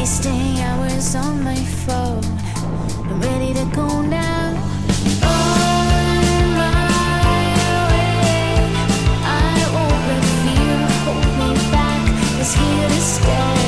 wasting hours on my phone. I'm ready to go now. On my way, I won't let fear hold me back. It's here to stay.